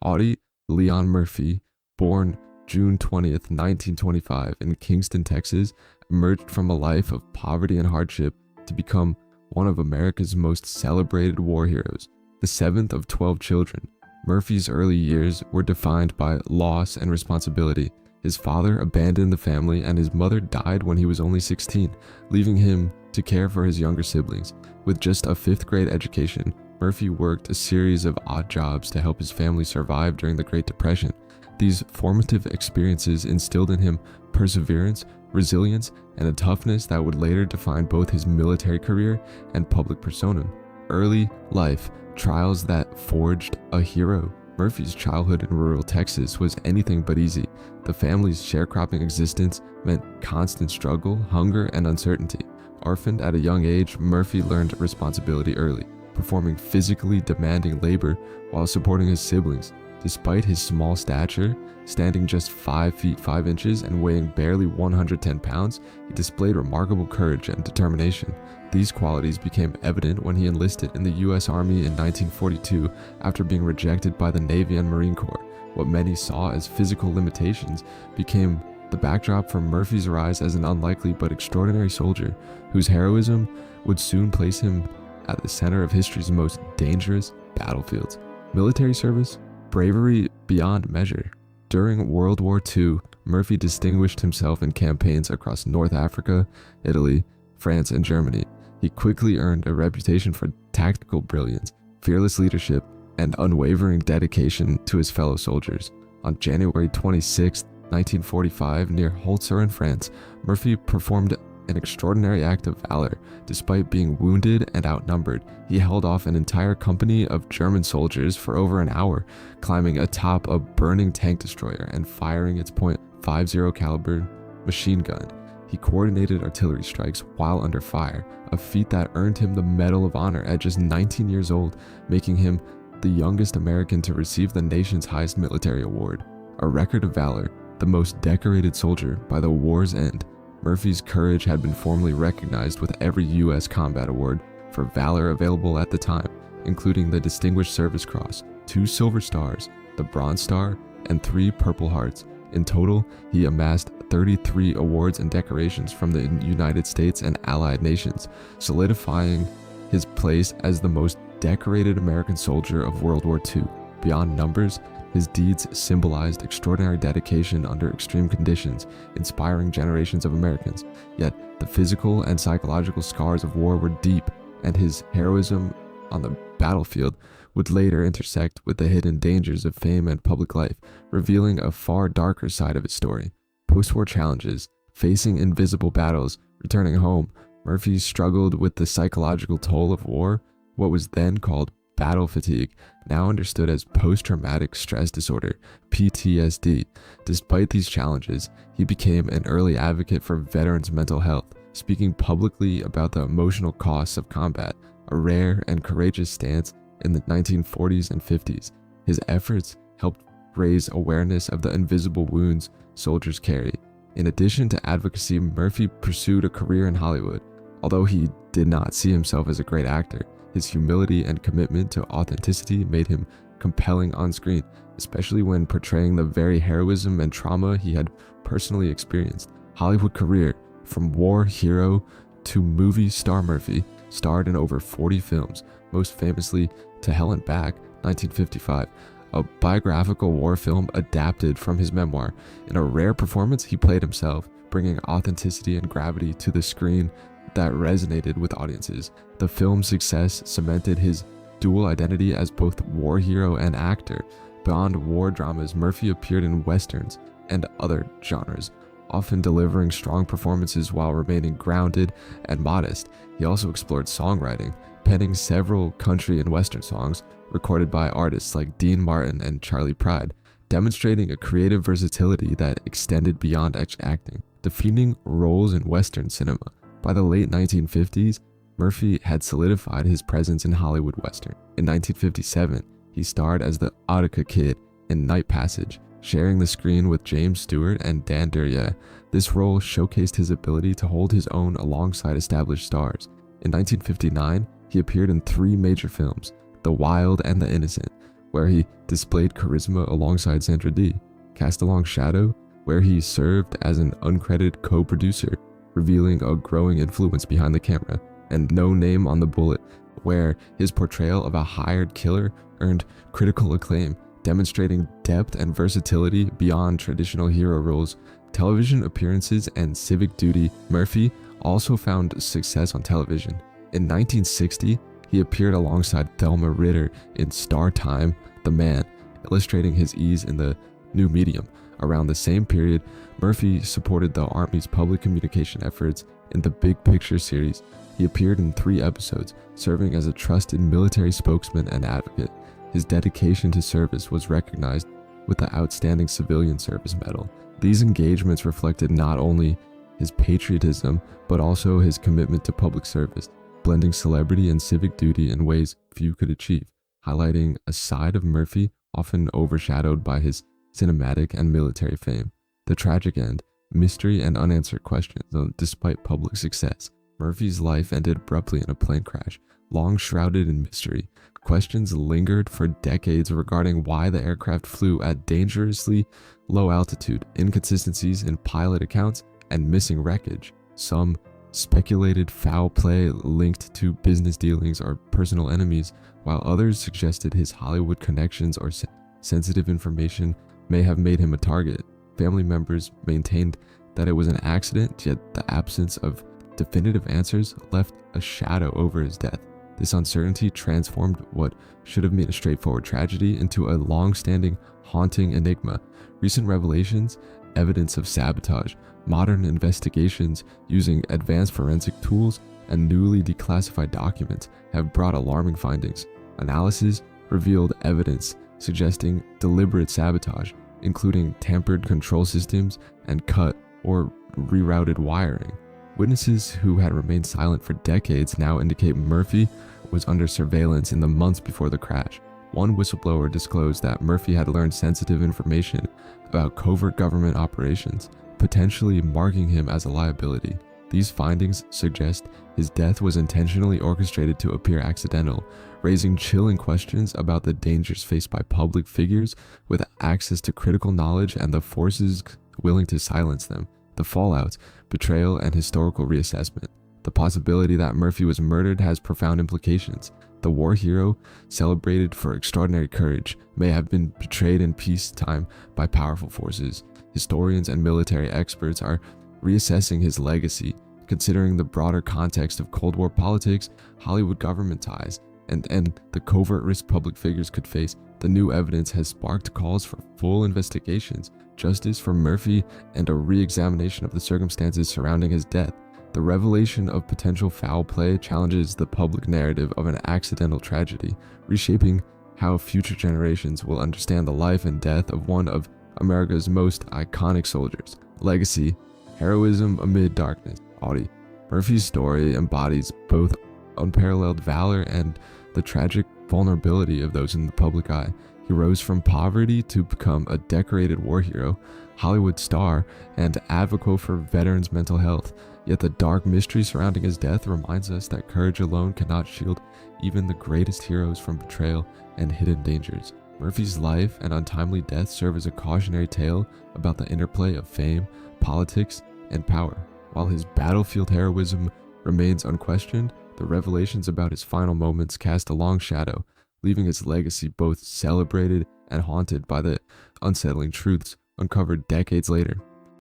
Audie Leon Murphy, born June 20th, 1925 in Kingston, Texas, emerged from a life of poverty and hardship to become one of America's most celebrated war heroes. The seventh of 12 children, Murphy's early years were defined by loss and responsibility. His father abandoned the family and his mother died when he was only 16, leaving him to care for his younger siblings. With just a fifth grade education, Murphy worked a series of odd jobs to help his family survive during the Great Depression. These formative experiences instilled in him perseverance, resilience, and a toughness that would later define both his military career and public persona. Early life trials that forged a hero. Murphy's childhood in rural Texas was anything but easy. The family's sharecropping existence meant constant struggle, hunger, and uncertainty. Orphaned at a young age, Murphy learned responsibility early, performing physically demanding labor while supporting his siblings. Despite his small stature, standing just 5 feet 5 inches and weighing barely 110 pounds, he displayed remarkable courage and determination. These qualities became evident when he enlisted in the U.S. Army in 1942 after being rejected by the Navy and Marine Corps. What many saw as physical limitations became the backdrop for Murphy's rise as an unlikely but extraordinary soldier, whose heroism would soon place him at the center of history's most dangerous battlefields. Military service, bravery beyond measure. During World War II, Murphy distinguished himself in campaigns across North Africa, Italy, France, and Germany. He quickly earned a reputation for tactical brilliance, fearless leadership, and unwavering dedication to his fellow soldiers. On January 26, 1945, near Holzer in France, Murphy performed an extraordinary act of valor. Despite being wounded and outnumbered, he held off an entire company of German soldiers for over an hour, climbing atop a burning tank destroyer and firing its .50 caliber machine gun. He coordinated artillery strikes while under fire, a feat that earned him the Medal of Honor at just 19 years old, making him the youngest American to receive the nation's highest military award. A record of valor, the most decorated soldier by the war's end, Murphy's courage had been formally recognized with every U.S. combat award for valor available at the time, including the Distinguished Service Cross, 2 Silver Stars, the Bronze Star, and 3 Purple Hearts. In total, he amassed 33 awards and decorations from the United States and Allied nations, solidifying his place as the most decorated American soldier of World War II. Beyond numbers, his deeds symbolized extraordinary dedication under extreme conditions, inspiring generations of Americans. Yet, the physical and psychological scars of war were deep, and his heroism on the battlefield would later intersect with the hidden dangers of fame and public life, revealing a far darker side of his story. Post-war challenges, facing invisible battles, returning home, Murphy struggled with the psychological toll of war, what was then called battle fatigue, now understood as post-traumatic stress disorder, PTSD. Despite these challenges, he became an early advocate for veterans' mental health, speaking publicly about the emotional costs of combat, a rare and courageous stance in the 1940s and 50s. His efforts helped raise awareness of the invisible wounds soldiers carry. In addition to advocacy, Murphy pursued a career in Hollywood. Although he did not see himself as a great actor, his humility and commitment to authenticity made him compelling on screen, especially when portraying the very heroism and trauma he had personally experienced. Hollywood career, from war hero to movie star, Murphy starred in over 40 films, most famously To Hell and Back, 1955, a biographical war film adapted from his memoir. In a rare performance, he played himself, bringing authenticity and gravity to the screen that resonated with audiences. The film's success cemented his dual identity as both war hero and actor. Beyond war dramas, Murphy appeared in westerns and other genres, often delivering strong performances while remaining grounded and modest. He also explored songwriting, penning several country and western songs recorded by artists like Dean Martin and Charlie Pride, demonstrating a creative versatility that extended beyond acting, defeating roles in western cinema. By the late 1950s, Murphy had solidified his presence in Hollywood western. In 1957, he starred as the Utica Kid in Night Passage, sharing the screen with James Stewart and Dan Duryea. This role showcased his ability to hold his own alongside established stars. In 1959, he appeared in 3 major films, The Wild and the Innocent, where he displayed charisma alongside Sandra Dee; Cast a Long Shadow, where he served as an uncredited co-producer, revealing a growing influence behind the camera; and No Name on the Bullet, where his portrayal of a hired killer earned critical acclaim, demonstrating depth and versatility beyond traditional hero roles. Television appearances and civic duty. Murphy also found success on television. In 1960, he appeared alongside Thelma Ritter in Star Time, The Man, illustrating his ease in the new medium. Around the same period, Murphy supported the Army's public communication efforts in the Big Picture series. He appeared in 3 episodes, serving as a trusted military spokesman and advocate. His dedication to service was recognized with the Outstanding Civilian Service Medal. These engagements reflected not only his patriotism, but also his commitment to public service, blending celebrity and civic duty in ways few could achieve, highlighting a side of Murphy often overshadowed by his cinematic and military fame. The tragic end, mystery and unanswered questions. Despite public success, Murphy's life ended abruptly in a plane crash, long shrouded in mystery. Questions lingered for decades regarding why the aircraft flew at dangerously low altitude, inconsistencies in pilot accounts, and missing wreckage. Some speculated foul play linked to business dealings or personal enemies, while others suggested his Hollywood connections or sensitive information may have made him a target. Family members maintained that it was an accident, yet the absence of definitive answers left a shadow over his death. This uncertainty transformed what should have been a straightforward tragedy into a long-standing, haunting enigma. Recent revelations, evidence of sabotage, modern investigations using advanced forensic tools, and newly declassified documents have brought alarming findings. Analysis revealed evidence suggesting deliberate sabotage, including tampered control systems and cut or rerouted wiring. Witnesses who had remained silent for decades now indicate Murphy was under surveillance in the months before the crash. One whistleblower disclosed that Murphy had learned sensitive information about covert government operations, potentially marking him as a liability. These findings suggest his death was intentionally orchestrated to appear accidental, raising chilling questions about the dangers faced by public figures with access to critical knowledge and the forces willing to silence them. The fallout, betrayal, and historical reassessment. The possibility that Murphy was murdered has profound implications. The war hero, celebrated for extraordinary courage, may have been betrayed in peacetime by powerful forces. Historians and military experts are reassessing his legacy, considering the broader context of Cold War politics, Hollywood government ties, and the covert risk public figures could face. The new evidence has sparked calls for full investigations, justice for Murphy, and a re-examination of the circumstances surrounding his death. The revelation of potential foul play challenges the public narrative of an accidental tragedy, reshaping how future generations will understand the life and death of one of America's most iconic soldiers. Legacy, heroism amid darkness. Audie Murphy's story embodies both unparalleled valor and the tragic vulnerability of those in the public eye. He rose from poverty to become a decorated war hero, Hollywood star, and advocate for veterans' mental health. Yet the dark mystery surrounding his death reminds us that courage alone cannot shield even the greatest heroes from betrayal and hidden dangers. Murphy's life and untimely death serve as a cautionary tale about the interplay of fame, politics, and power. While his battlefield heroism remains unquestioned, the revelations about his final moments cast a long shadow, leaving his legacy both celebrated and haunted by the unsettling truths uncovered decades later.